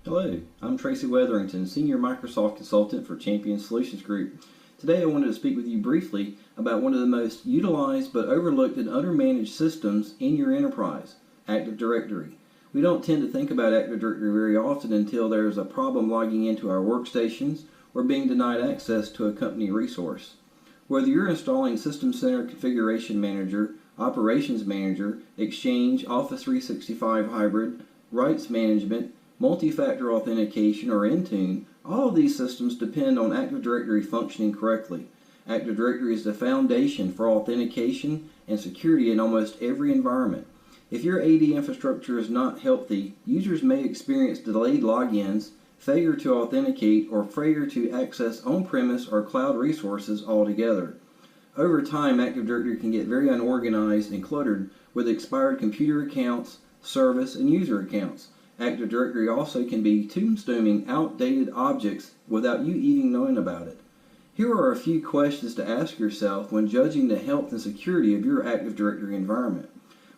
Hello, I'm Tracy Wetherington, Senior Microsoft Consultant for Champion Solutions Group. Today I wanted to speak with you briefly about one of the most utilized but overlooked and undermanaged systems in your enterprise, Active Directory. We don't tend to think about Active Directory very often until there's a problem logging into our workstations or being denied access to a company resource. Whether you're installing System Center Configuration Manager, Operations Manager, Exchange, Office 365 Hybrid, Rights Management, multi-factor authentication, or Intune, all of these systems depend on Active Directory functioning correctly. Active Directory is the foundation for authentication and security in almost every environment. If your AD infrastructure is not healthy, users may experience delayed logins, failure to authenticate, or failure to access on-premise or cloud resources altogether. Over time, Active Directory can get very unorganized and cluttered with expired computer accounts, service, and user accounts. Active Directory also can be tombstoning outdated objects without you even knowing about it. Here are a few questions to ask yourself when judging the health and security of your Active Directory environment.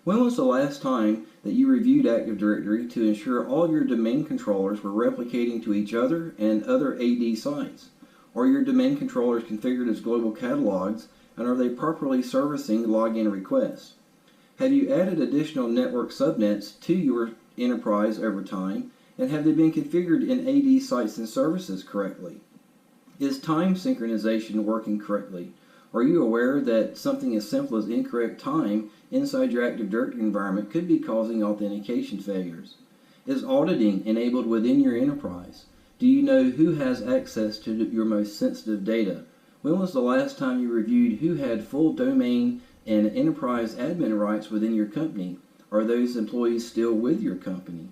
When was the last time that you reviewed Active Directory to ensure all your domain controllers were replicating to each other and other AD sites? Are your domain controllers configured as global catalogs, and are they properly servicing login requests? Have you added additional network subnets to your enterprise over time, and have they been configured in AD sites and services correctly? Is time synchronization working correctly? Are you aware that something as simple as incorrect time inside your Active Directory environment could be causing authentication failures? Is auditing enabled within your enterprise? Do you know who has access to your most sensitive data? When was the last time you reviewed who had full domain and enterprise admin rights within your company? Are those employees still with your company?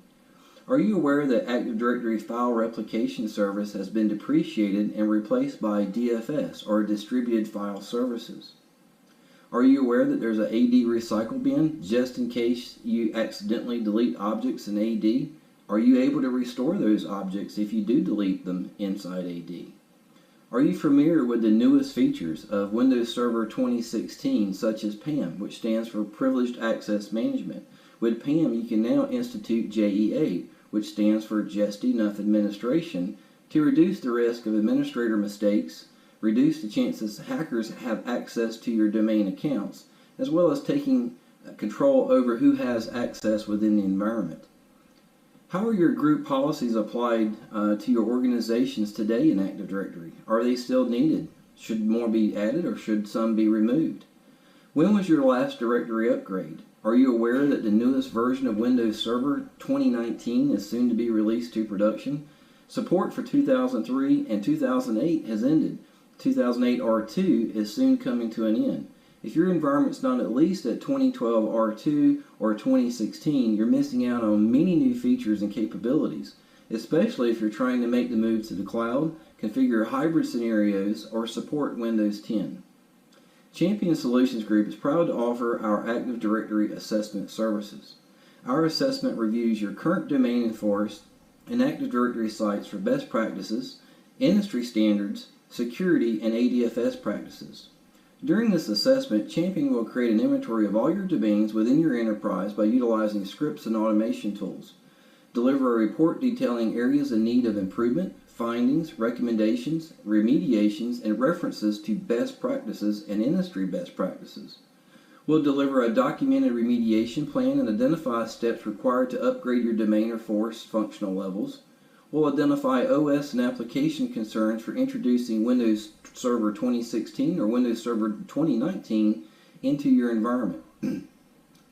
Are you aware that Active Directory File Replication Service has been depreciated and replaced by DFS, or Distributed File Services? Are you aware that there's an AD recycle bin just in case you accidentally delete objects in AD? Are you able to restore those objects if you do delete them inside AD? Are you familiar with the newest features of Windows Server 2016, such as PAM, which stands for Privileged Access Management? With PAM, you can now institute JEA, which stands for Just Enough Administration, to reduce the risk of administrator mistakes, reduce the chances hackers have access to your domain accounts, as well as taking control over who has access within the environment. How are your group policies applied to your organizations today in Active Directory? Are they still needed? Should more be added, or should some be removed? When was your last directory upgrade? Are you aware that the newest version of Windows Server 2019 is soon to be released to production? Support for 2003 and 2008 has ended. 2008 R2 is soon coming to an end. If your environment's not at least at 2012 R2 or 2016, you're missing out on many new features and capabilities, especially if you're trying to make the move to the cloud, configure hybrid scenarios, or support Windows 10. Champion Solutions Group is proud to offer our Active Directory assessment services. Our assessment reviews your current domain and forest and Active Directory sites for best practices, industry standards, security, and ADFS practices. During this assessment, Champion will create an inventory of all your domains within your enterprise by utilizing scripts and automation tools. Deliver a report detailing areas in need of improvement, findings, recommendations, remediations, and references to best practices and industry best practices. We'll deliver a documented remediation plan and identify steps required to upgrade your domain or forest functional levels. We'll identify OS and application concerns for introducing Windows Server 2016 or Windows Server 2019 into your environment.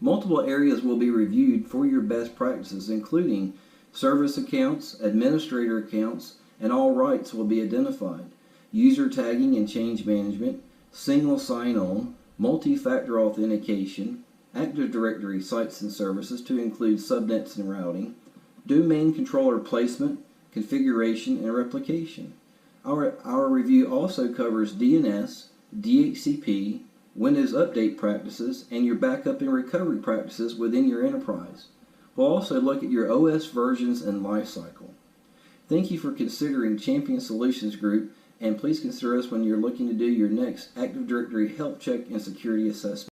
Multiple areas will be reviewed for your best practices, including service accounts, administrator accounts, and all rights will be identified. User tagging and change management, single sign-on, multi-factor authentication, Active Directory sites and services to include subnets and routing, domain controller placement, configuration, and replication. Our review also covers DNS, DHCP, Windows Update practices, and your backup and recovery practices within your enterprise. We'll also look at your OS versions and lifecycle. Thank you for considering Champion Solutions Group, and please consider us when you're looking to do your next Active Directory Health Check and Security Assessment.